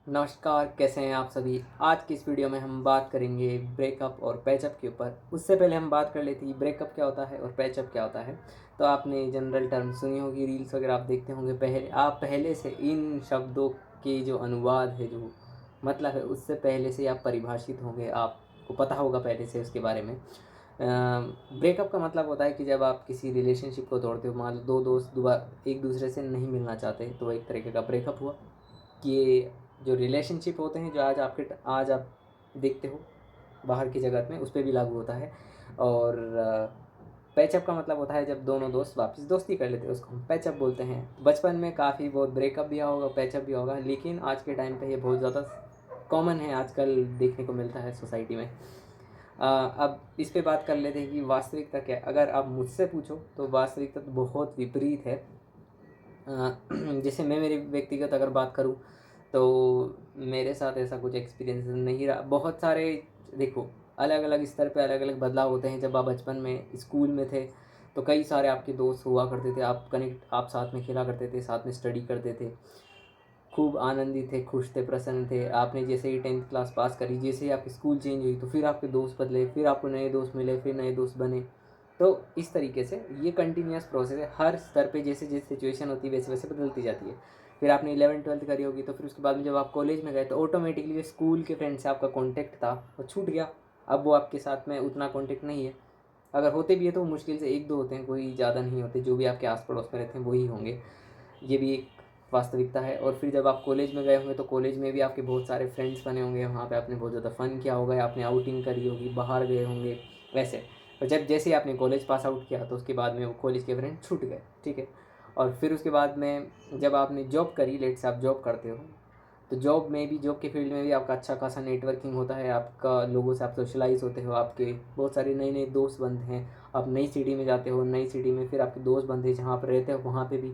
नमस्कार, कैसे हैं आप सभी। आज की इस वीडियो में हम बात करेंगे ब्रेकअप और पैचअप के ऊपर। उससे पहले हम बात कर लेते हैं ब्रेकअप क्या होता है और पैचअप क्या होता है। तो आपने जनरल टर्म सुनी होगी, रील्स वगैरह आप देखते होंगे। पहले से इन शब्दों के जो अनुवाद है, जो मतलब है, उससे पहले से आप परिभाषित होंगे, आपको पता होगा पहले से उसके बारे में। ब्रेकअप का मतलब होता है कि जब आप किसी रिलेशनशिप को तोड़ते हो। मान लो दो दोस्त दोबारा एक दूसरे से नहीं मिलना चाहते, तो एक तरीके का ब्रेकअप हुआ। कि ये जो रिलेशनशिप होते हैं, जो आज आप देखते हो बाहर की जगत में, उस पर भी लागू होता है। और पैचअप का मतलब होता है जब दोनों दोस्त वापस दोस्ती कर लेते हैं, उसको हम पैचअप बोलते हैं। बचपन में काफ़ी बहुत ब्रेकअप भी होगा, पैचअप भी होगा, लेकिन आज के टाइम पे ये बहुत ज़्यादा कॉमन है, आजकल देखने को मिलता है सोसाइटी में। अब इस पे बात कर लेते हैं कि वास्तविकता क्या है। अगर आप मुझसे पूछो तो वास्तविकता तो बहुत विपरीत है। जैसे मैं मेरी व्यक्तिगत अगर बात करूँ, तो मेरे साथ ऐसा कुछ एक्सपीरियंस नहीं रहा। बहुत सारे, देखो, अलग अलग स्तर पे अलग अलग बदलाव होते हैं। जब आप बचपन में स्कूल में थे तो कई सारे आपके दोस्त हुआ करते थे, आप साथ में खेला करते थे, साथ में स्टडी करते थे, खूब आनंदित थे, खुश थे, प्रसन्न थे। आपने जैसे ही 10th क्लास पास करी, जैसे ही आपकी स्कूल चेंज हुई, तो फिर आपके दोस्त बदले, फिर आपको नए दोस्त मिले, फिर नए दोस्त बने। तो इस तरीके से ये कंटिन्यूस प्रोसेस है। हर स्तर पे जैसे जैसे सिचुएशन होती है वैसे वैसे बदलती जाती है। फिर आपने 11th 12th करी होगी, तो फिर उसके बाद में जब आप कॉलेज में गए तो ऑटोमेटिकली जो स्कूल के फ्रेंड से आपका कॉन्टैक्ट था वो छूट गया। अब वो आपके साथ में उतना कॉन्टैक्ट नहीं है। अगर होते भी है तो मुश्किल से एक दो होते हैं, कोई ज़्यादा नहीं होते। जो भी आपके आस पड़ोस में रहते हैं वही होंगे। ये भी एक वास्तविकता है। और फिर जब आप कॉलेज में गए होंगे तो कॉलेज में भी आपके बहुत सारे फ्रेंड्स बने होंगे, वहाँ पे आपने बहुत ज़्यादा फ़न किया होगा, आपने आउटिंग करी होगी, बाहर गए होंगे वैसे। और जब जैसे ही आपने कॉलेज पास आउट किया तो उसके बाद में वो कॉलेज के फ्रेंड छूट गए, ठीक है। और फिर उसके बाद में जब आपने जॉब करी, लेट से आप जॉब करते हो, तो जॉब के फील्ड में भी आपका अच्छा खासा नेटवर्किंग होता है। आपका लोगों से आप सोशलाइज होते हो, आपके बहुत सारे नए नए दोस्त बनते हैं। आप नई सिटी में जाते हो, नई सिटी में फिर आपके दोस्त बनते हैं, जहाँ पर रहते हो वहाँ पे भी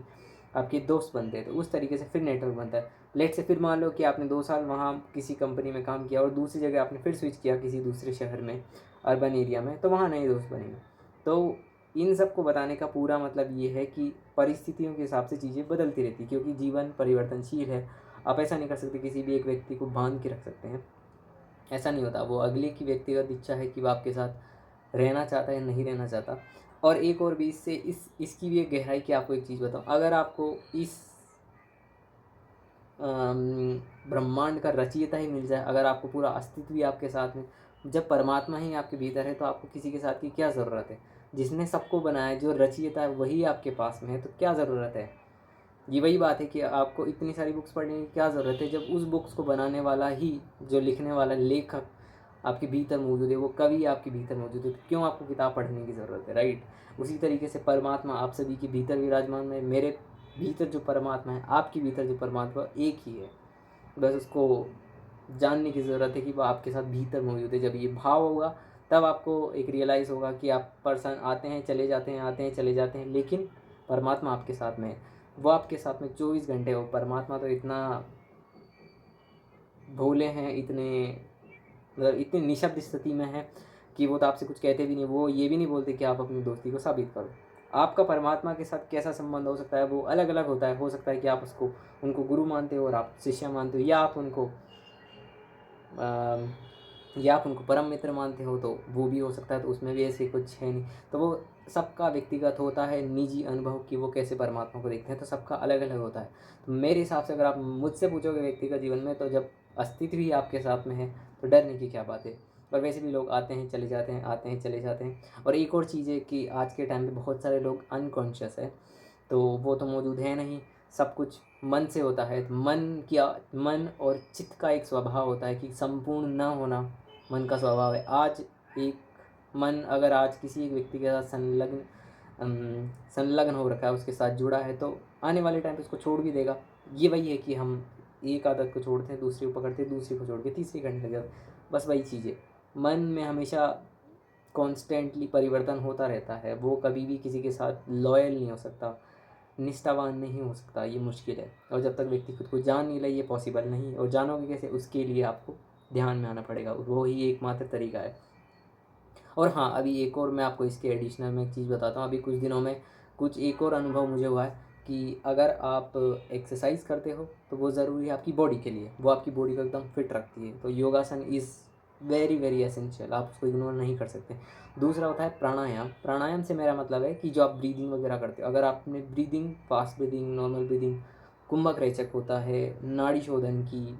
आपके दोस्त बनते हैं। तो उस तरीके से फिर नेटवर्क बनता है। लेट से फिर मान लो कि आपने 2 साल वहाँ किसी कंपनी में काम किया और दूसरी जगह आपने फिर स्विच किया किसी दूसरे शहर में, अर्बन एरिया में, तो वहाँ नए दोस्त बनेंगे। तो इन सब को बताने का पूरा मतलब ये है कि परिस्थितियों के हिसाब से चीज़ें बदलती रहती, क्योंकि जीवन परिवर्तनशील है। आप ऐसा नहीं कर सकते किसी भी एक व्यक्ति को बांध के रख सकते हैं, ऐसा नहीं होता। वो अगले की व्यक्तिगत इच्छा है कि वो आपके साथ रहना चाहता है या नहीं रहना चाहता। और एक और भी इससे इसकी भी एक गहराई की आपको एक चीज़ बताऊँ। अगर आपको इस ब्रह्मांड का रचयिता ही मिल जाए, अगर आपको पूरा अस्तित्व ही आपके साथ में, जब परमात्मा ही आपके भीतर है, तो आपको किसी के साथ की क्या ज़रूरत है। जिसने सबको बनाया, जो रचयिता है, वही आपके पास में है, तो क्या ज़रूरत है। ये वही बात है कि आपको इतनी सारी बुक्स पढ़ने की क्या ज़रूरत है, जब उस बुक्स को बनाने वाला ही, जो लिखने वाला लेखक आपके भीतर मौजूद है, वो कवि आपके भीतर मौजूद है, तो क्यों आपको किताब पढ़ने की ज़रूरत है, राइट। उसी तरीके से परमात्मा आप सभी के भीतर विराजमान है। मेरे भीतर जो परमात्मा है, आपके भीतर जो परमात्मा, एक ही है। बस उसको जानने की ज़रूरत है कि वो आपके साथ भीतर मौजूद है। जब ये भाव होगा तब आपको एक रियलाइज़ होगा कि आप पर्सन आते हैं चले जाते हैं, आते हैं चले जाते हैं, लेकिन परमात्मा आपके साथ में है। वो आपके साथ में 24 घंटे हो। परमात्मा तो इतना भोले हैं, इतने मतलब इतनी निशब्द स्थिति में है कि वो तो आपसे कुछ कहते भी नहीं। वो ये भी नहीं बोलते कि आप अपनी दोस्ती को साबित करो। आपका परमात्मा के साथ कैसा संबंध हो सकता है, वो अलग अलग होता है। हो सकता है कि आप उसको उनको गुरु मानते हो और आप शिष्य मानते हो, या आप उनको परम मित्र मानते हो, तो वो भी हो सकता है। तो उसमें भी ऐसे कुछ है नहीं। तो वो सबका व्यक्तिगत होता है, निजी अनुभव कि वो कैसे परमात्मा को देखते हैं, तो सबका अलग अलग होता है। तो मेरे हिसाब से अगर आप मुझसे पूछोगे व्यक्तिगत जीवन में, तो जब अस्तित्व ही आपके साथ में है तो डरने की क्या बात है। और वैसे भी लोग आते हैं चले जाते हैं, आते हैं चले जाते हैं। और एक और चीज़ है कि आज के टाइम पे बहुत सारे लोग अनकॉन्शियस है, तो वो तो मौजूद है नहीं। सब कुछ मन से होता है। तो मन और चित्त का एक स्वभाव होता है कि संपूर्ण न होना मन का स्वभाव है। आज एक मन अगर आज किसी एक व्यक्ति के साथ संलग्न हो रखा है, उसके साथ जुड़ा है, तो आने वाले टाइम पे उसको छोड़ भी देगा। ये वही है कि हम एक आदत को छोड़ते हैं, दूसरी को पकड़ते हैं, दूसरी को छोड़ के तीसरी करने लगे। बस वही चीज़ है। मन में हमेशा कॉन्स्टेंटली परिवर्तन होता रहता है। वो कभी भी किसी के साथ लॉयल नहीं हो सकता, निष्ठावान नहीं हो सकता। ये मुश्किल है। और जब तक व्यक्ति खुद को जान नहीं ले, ये पॉसिबल नहीं। और जानोगे कैसे, उसके लिए आपको ध्यान में आना पड़ेगा। वो ही एकमात्र तरीका है। और हाँ, अभी एक और मैं आपको इसके एडिशनल में एक चीज़ बताता हूँ। अभी कुछ दिनों में कुछ एक और अनुभव मुझे हुआ है कि अगर आप एक्सरसाइज करते हो तो वो ज़रूरी है आपकी बॉडी के लिए, वो आपकी बॉडी को एकदम फिट रखती है। तो योगासन इज़ वेरी वेरी एसेंशियल, आप उसको इग्नोर नहीं कर सकते। दूसरा होता है प्राणायाम। प्राणायाम से मेरा मतलब है कि जो आप ब्रीदिंग वगैरह करते हो, अगर आपने breathing, fast breathing, normal breathing, कुंभक रेचक होता है, नाड़ी शोधन की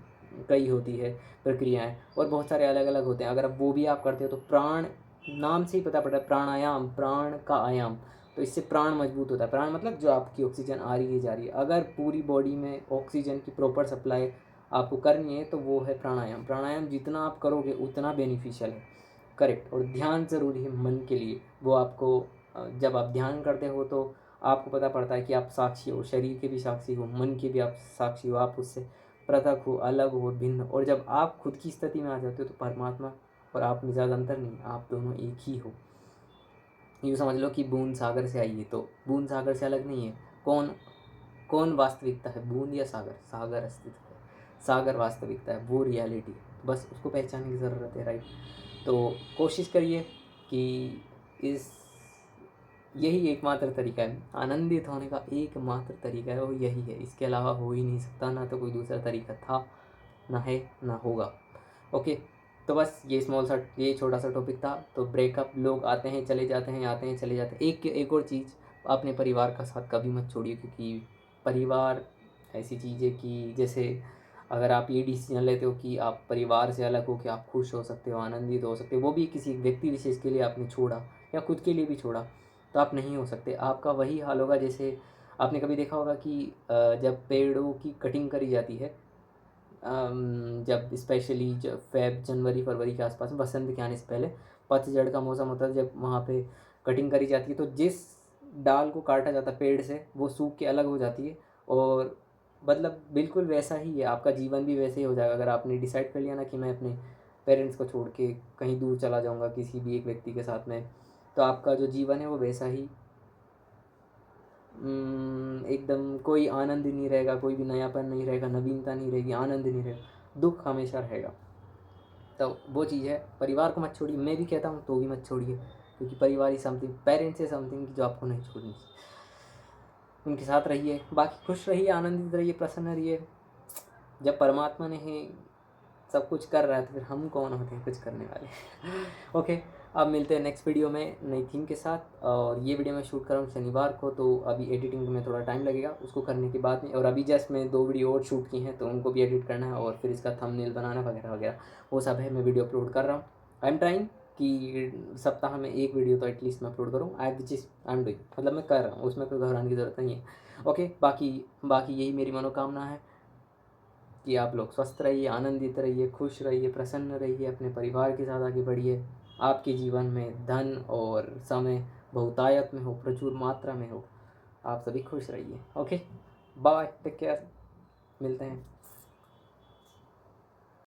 कई होती है प्रक्रियाएं, और बहुत सारे अलग अलग होते हैं, अगर आप वो भी आप करते हो तो प्राण, नाम से ही पता पड़ रहा है प्राणायाम, प्राण का आयाम, तो इससे प्राण मजबूत होता है। प्राण मतलब जो आपकी ऑक्सीजन आ रही है जा रही है, अगर पूरी बॉडी में ऑक्सीजन की प्रॉपर सप्लाई आपको करनी है तो वो है प्राणायाम। प्राणायाम जितना आप करोगे उतना बेनिफिशियल है, करेक्ट। और ध्यान ज़रूरी है मन के लिए, वो आपको जब आप ध्यान करते हो तो आपको पता पड़ता है कि आप साक्षी हो, शरीर के भी साक्षी हो, मन के भी आप साक्षी हो, आप उससे पृथक हो, अलग हो, भिन्न। और जब आप खुद की स्थिति में आ जाते हो तो परमात्मा और आप में ज़्यादा अंतर नहीं, आप दोनों एक ही हो। यूँ समझ लो कि बूंद सागर से आई है तो बूंद सागर से अलग नहीं है। कौन कौन वास्तविकता है, बूंद या सागर? सागर अस्तित्व है, सागर वास्तविकता है, वो रियलिटी है, बस उसको पहचानने की ज़रूरत है, राइट। तो कोशिश करिए कि इस यही एकमात्र तरीका है, आनंदित होने का एकमात्र तरीका है वो यही है, इसके अलावा हो ही नहीं सकता, ना तो कोई दूसरा तरीका था, ना है, ना होगा। ओके, तो बस ये छोटा सा टॉपिक था। तो ब्रेकअप, लोग आते हैं चले जाते हैं, आते हैं चले जाते हैं। एक और चीज़, अपने परिवार का साथ कभी मत छोड़िए, क्योंकि परिवार ऐसी चीज़ है कि जैसे अगर आप ये डिसीजन लेते हो कि आप परिवार से अलग हो कि आप खुश हो सकते हो, आनंदित हो सकते हो, वो भी किसी व्यक्ति विशेष के लिए आपने छोड़ा या खुद के लिए भी छोड़ा, तो आप नहीं हो सकते। आपका वही हाल होगा जैसे आपने कभी देखा होगा कि जब पेड़ों की कटिंग करी जाती है, जब स्पेशली जब फेब जनवरी फरवरी के आसपास, बसंत के आने से पहले, पतझड़ का मौसम होता है, जब वहाँ पे कटिंग करी जाती है तो जिस डाल को काटा जाता है पेड़ से, वो सूख के अलग हो जाती है। और मतलब बिल्कुल वैसा ही है, आपका जीवन भी वैसे ही हो जाएगा। अगर आपने डिसाइड कर लिया ना कि मैं अपने पेरेंट्स को छोड़ के कहीं दूर चला जाऊँगा किसी भी एक व्यक्ति के साथ में, तो आपका जो जीवन है वो वैसा ही एकदम कोई आनंद नहीं रहेगा, कोई भी नयापन नहीं रहेगा, नवीनता नहीं रहेगी, आनंद नहीं रहेगा, दुख हमेशा रहेगा। तो वो चीज़ है, परिवार को मत छोड़िए, मैं भी कहता हूँ तो भी मत छोड़िए, क्योंकि परिवार ही समथिंग, पेरेंट्स है समथिंग जो आपको नहीं छोड़नी। उनके साथ रहिए, बाकी खुश रहिए, आनंदित रहिए, प्रसन्न रहिए। जब परमात्मा ने ही सब कुछ कर रहा है तो फिर हम कौन होते हैं कुछ करने वाले। ओके, अब मिलते हैं नेक्स्ट वीडियो में नई थीम के साथ। और ये वीडियो मैं शूट कर रहा हूँ शनिवार को, तो अभी एडिटिंग में थोड़ा टाइम लगेगा उसको करने के बाद में। और अभी जस्ट मैं 2 वीडियो और शूट की हैं तो उनको भी एडिट करना है, और फिर इसका थंबनेल बनाना वगैरह वगैरह, वो सब है, मैं वीडियो अपलोड कर रहा हूँ। आई एम ट्राइंग कि सप्ताह में 1 वीडियो तो एटलीस्ट मैं अपलोड करूँ, आई एम डूइंग, मतलब मैं कर रहा हूँ, उसमें कोई घबराने की ज़रूरत नहीं है। ओके, बाकी यही मेरी मनोकामना है कि आप लोग स्वस्थ रहिए, आनंदित रहिए, खुश रहिए, प्रसन्न रहिए, अपने परिवार के साथ आगे बढ़िए, आपके जीवन में धन और समय बहुतायत में हो, प्रचुर मात्रा में हो, आप सभी खुश रहिए। ओके, बाय, टेक केयर, मिलते हैं।